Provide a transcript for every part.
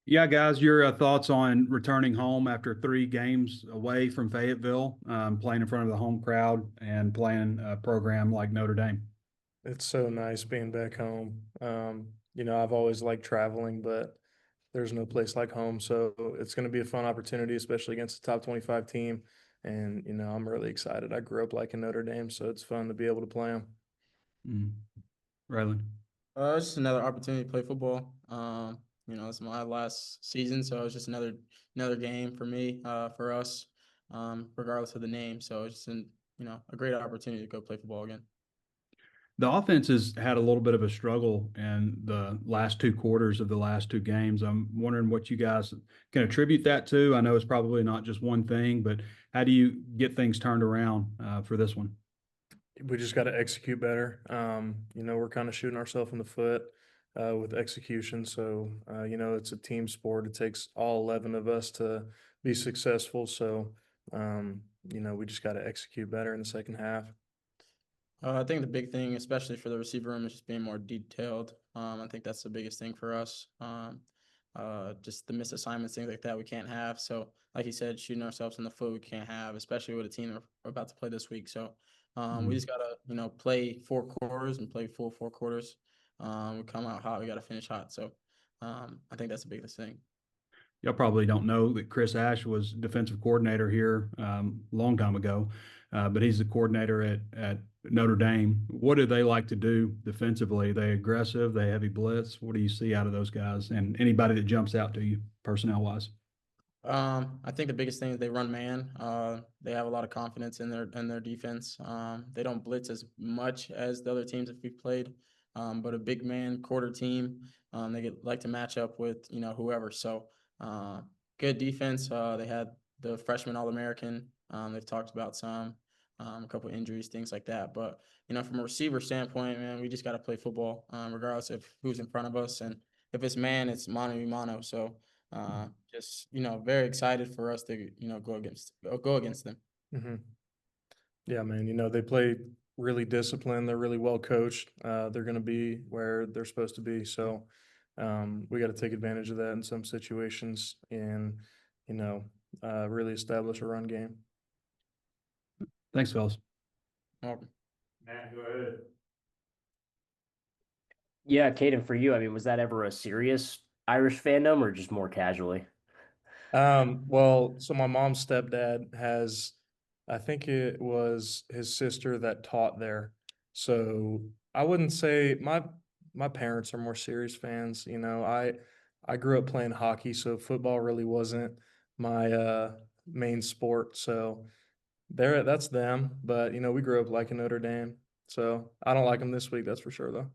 Yeah, guys, your thoughts on returning home after 3 games away from Fayetteville, playing in front of the home crowd and playing a program like Notre Dame? It's so nice being back home. I've always liked traveling, but there's no place like home. So it's going to be a fun opportunity, especially against a top 25 team. And, I'm really excited. I grew up liking Notre Dame, so it's fun to be able to play them. Mm. Raylan. It's just another opportunity to play football. It's my last season, so it's just another game for me, for us, regardless of the name. So it's just a great opportunity to go play football again. The offense has had a little bit of a struggle in the last 2 quarters of the last 2 games. I'm wondering what you guys can attribute that to. I know it's probably not just one thing, but how do you get things turned around for this one? We just got to execute better. We're kind of shooting ourselves in the foot with execution. So, it's a team sport. It takes all 11 of us to be successful. So, we just got to execute better in the second half. I think the big thing, especially for the receiver room, is just being more detailed. I think that's the biggest thing for us. Just the missed assignments, things like that, we can't have. So, like you said, shooting ourselves in the foot, we can't have, especially with a team we're about to play this week. So, we Mm. just gotta, play 4 quarters and play full 4 quarters. We come out hot, we gotta finish hot. So, I think that's the biggest thing. Y'all probably don't know that Chris Ash was defensive coordinator here a long time ago, but he's the coordinator at Notre Dame. What do they like to do defensively? Are they aggressive? They heavy blitz? What do you see out of those guys and anybody that jumps out to you personnel wise? I think the biggest thing is they run man. They have a lot of confidence in their defense. They don't blitz as much as the other teams that we've played. But a big man quarter team, like to match up with whoever. So good defense. They had the freshman All American. They've talked about a couple injuries, things like that. But from a receiver standpoint, man, we just got to play football, regardless of who's in front of us. And if it's man, it's mano a mano. So. Just very excited for us to go against them. Hmm. Yeah, man. They play really disciplined. They're really well coached. They're going to be where they're supposed to be. So we got to take advantage of that in some situations and, you know, really establish a run game. Thanks, fellas. Well, Matt, go ahead. Yeah, Caden, for you, I mean, was that ever a serious Irish fandom or just more casually? Well, so my mom's stepdad has, I think it was his sister that taught there. So I wouldn't say my parents are more serious fans. I grew up playing hockey, so football really wasn't my main sport. So that's them. But we grew up liking Notre Dame. So I don't like them this week, that's for sure though.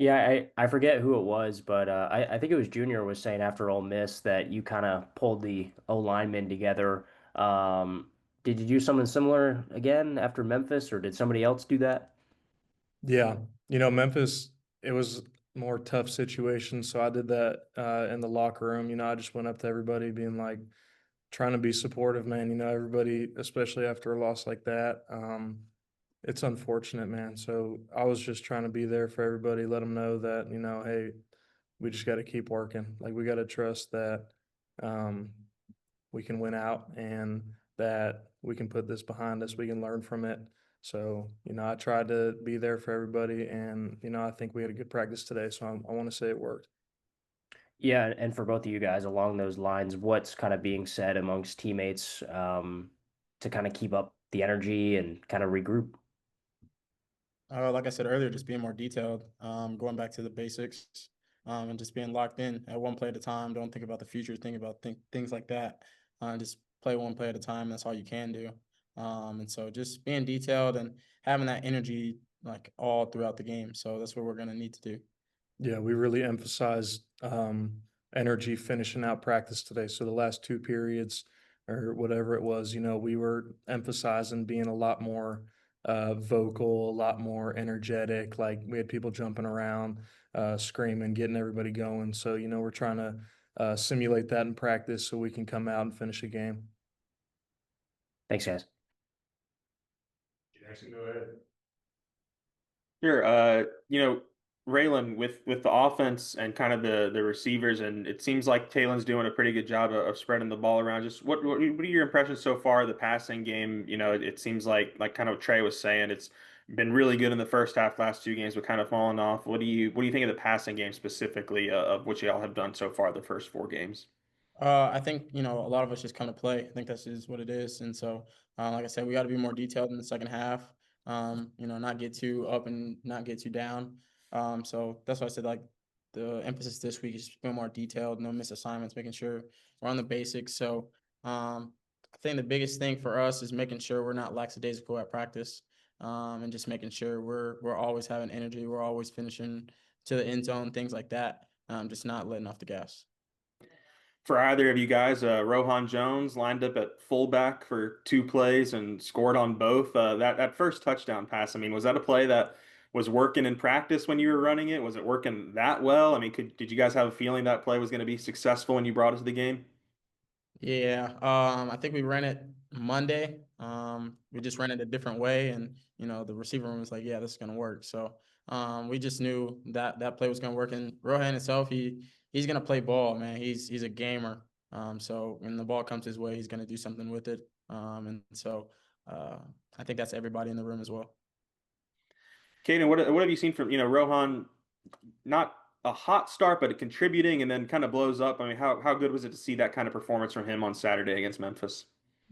Yeah, I forget who it was, but I think it was Junior was saying after Ole Miss that you kind of pulled the O linemen together. Did you do something similar again after Memphis, or did somebody else do that? Yeah, Memphis, it was more tough situation. So I did that in the locker room. I just went up to everybody being like, trying to be supportive, man. Everybody, especially after a loss like that, it's unfortunate, man. So I was just trying to be there for everybody, let them know that, hey, we just got to keep working. Like we got to trust that um, we can win out and that we can put this behind us. We can learn from it. So, I tried to be there for everybody, and I think we had a good practice today. So I want to say it worked. Yeah, and for both of you guys along those lines, what's kind of being said amongst teammates to kind of keep up the energy and kind of regroup? like I said earlier, just being more detailed, going back to the basics, and just being locked in at one play at a time. Don't think about the future. Think about things like that. Just play one play at a time. That's all you can do. And so just being detailed and having that energy like all throughout the game. So that's what we're gonna need to do. Yeah, we really emphasized energy finishing out practice today. So the last 2 periods or whatever it was, we were emphasizing being a lot more vocal, a lot more energetic. Like we had people jumping around, screaming, getting everybody going. So, we're trying to simulate that in practice so we can come out and finish a game. Thanks, guys. Jackson, go ahead. Sure. Raylan, with the offense and kind of the receivers, and it seems like Taylor's doing a pretty good job of spreading the ball around. Just what are your impressions so far of the passing game? You know, it seems like kind of Trey was saying, it's been really good in the first half, last two games, but kind of falling off. What do you think of the passing game specifically of what y'all have done so far the first four games? I think, a lot of us just come to play. I think that's just what it is. And so, like I said, we got to be more detailed in the second half. Not get too up and not get too down. So that's why I said, like, the emphasis this week is just being more detailed, no miss assignments, making sure we're on the basics. So, I think the biggest thing for us is making sure we're not lackadaisical at practice, and just making sure we're always having energy, we're always finishing to the end zone, things like that. Just not letting off the gas. For either of you guys, Rohan Jones lined up at fullback for two plays and scored on both. That first touchdown pass, I mean, was that a play that was working in practice when you were running it? Was it working that well? I mean, did you guys have a feeling that play was going to be successful when you brought it to the game? Yeah, I think we ran it Monday. We just ran it a different way, and the receiver room was like, "Yeah, this is gonna work." So, we just knew that that play was gonna work. And Rohan himself, he's gonna play ball, man. He's a gamer. So when the ball comes his way, he's gonna do something with it. And so, uh, I think that's everybody in the room as well. Caden, what have you seen from, Rohan, not a hot start, but contributing and then kind of blows up? I mean, how good was it to see that kind of performance from him on Saturday against Memphis?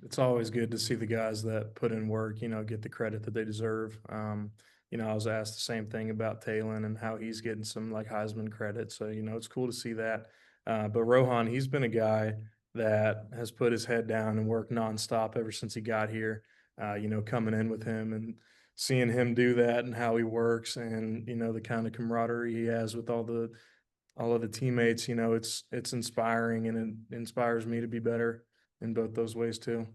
It's always good to see the guys that put in work, get the credit that they deserve. I was asked the same thing about Talon and how he's getting some like Heisman credit. So, it's cool to see that. But Rohan, he's been a guy that has put his head down and worked nonstop ever since he got here. Coming in with him and seeing him do that and how he works and, the kind of camaraderie he has with all of the teammates, it's inspiring and it inspires me to be better in both those ways too.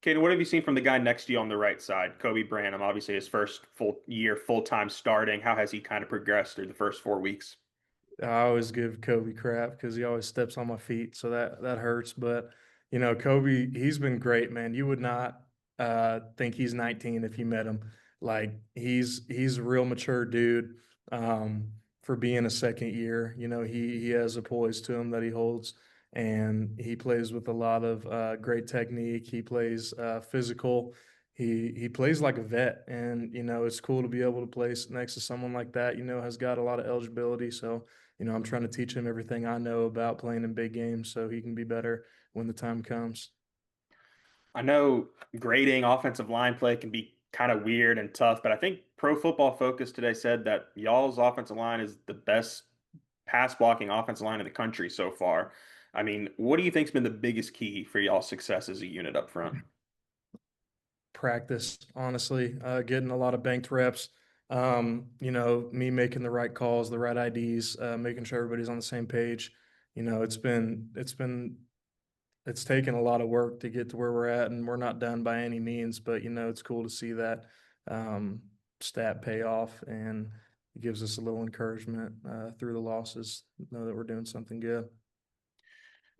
Caden, what have you seen from the guy next to you on the right side, Kobe Branham? Obviously, his first full year, full time starting. How has he kind of progressed through the first 4 weeks? I always give Kobe crap because he always steps on my feet, so that hurts. But Kobe, he's been great, man. You would not think he's 19 if you met him. Like he's a real mature dude for being a second year. He has a poise to him that he holds, and he plays with a lot of great technique. He plays physical. He plays like a vet, and it's cool to be able to play next to someone like that. Has got a lot of eligibility, so I'm trying to teach him everything I know about playing in big games so he can be better when the time comes. I know grading offensive line play can be kind of weird and tough, but I think Pro Football Focus today said that y'all's offensive line is the best pass blocking offensive line in the country so far. I mean, what do you think's been the biggest key for y'all's success as a unit up front? Practice, honestly, getting a lot of banked reps. Me making the right calls, the right IDs, making sure everybody's on the same page. It's taken a lot of work to get to where we're at, and we're not done by any means. But it's cool to see that stat pay off, and it gives us a little encouragement through the losses. Know that we're doing something good.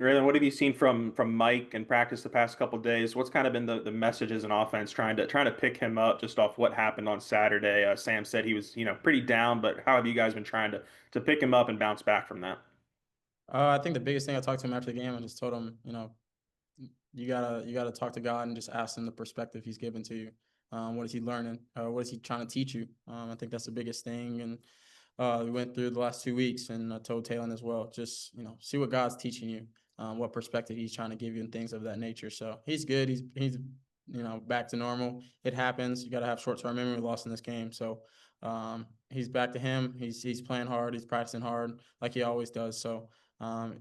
Raylan, what have you seen from Mike in practice the past couple of days? What's kind of been the messages in offense trying to pick him up just off what happened on Saturday? Sam said he was pretty down, but how have you guys been trying to pick him up and bounce back from that? I think the biggest thing, I talked to him after the game. I just told him, you gotta talk to God and just ask him the perspective He's given to you. What is He learning? What is He trying to teach you? I think that's the biggest thing. And we went through the last 2 weeks, and I told Talon as well. Just see what God's teaching you, what perspective He's trying to give you, and things of that nature. So he's good. He's back to normal. It happens. You got to have short term memory. We lost in this game, so he's back to him. He's playing hard. He's practicing hard like he always does. So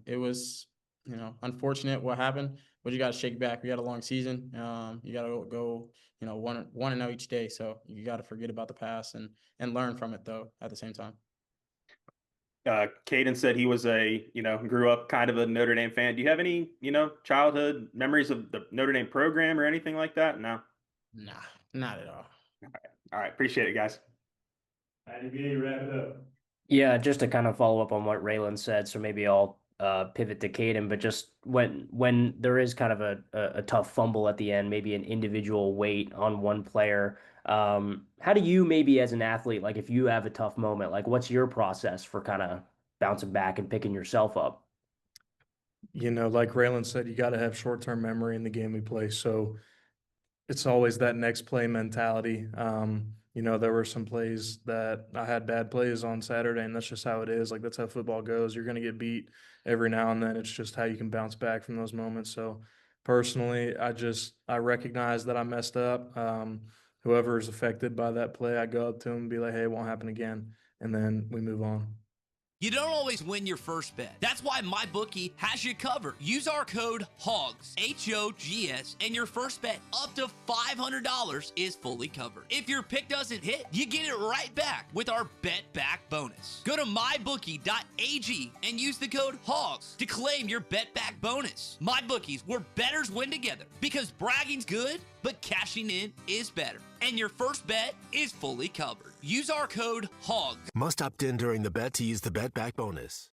it was unfortunate what happened, but you got to shake back. We had a long season. You got to go, 1-0 each day. So you got to forget about the past and learn from it though at the same time. Caden said he was grew up kind of a Notre Dame fan. Do you have any, childhood memories of the Notre Dame program or anything like that? No. Nah, not at all. All right. Appreciate it, guys. IDB, wrap it up. Yeah, just to kind of follow up on what Raylan said, so maybe I'll pivot to Caden, but just when there is kind of a tough fumble at the end, maybe an individual weight on one player, How do you maybe as an athlete, like if you have a tough moment, like what's your process for kind of bouncing back and picking yourself up? You know, like Raylan said, you got to have short-term memory in the game we play. So it's always that next play mentality. You know, there were some plays that I had bad plays on Saturday, and that's just how it is. Like, that's how football goes. You're going to get beat every now and then. It's just how you can bounce back from those moments. So, personally, I recognize that I messed up. Whoever is affected by that play, I go up to him and be like, hey, it won't happen again. And then we move on. You don't always win your first bet. That's why MyBookie has you covered. Use our code HOGS, HOGS, and your first bet up to $500 is fully covered. If your pick doesn't hit, you get it right back with our Bet Back bonus. Go to mybookie.ag and use the code HOGS to claim your Bet Back bonus. MyBookie's where bettors win together because bragging's good, but cashing in is better. And your first bet is fully covered. Use our code HOGS. Must opt in during the bet to use the Bet Back bonus.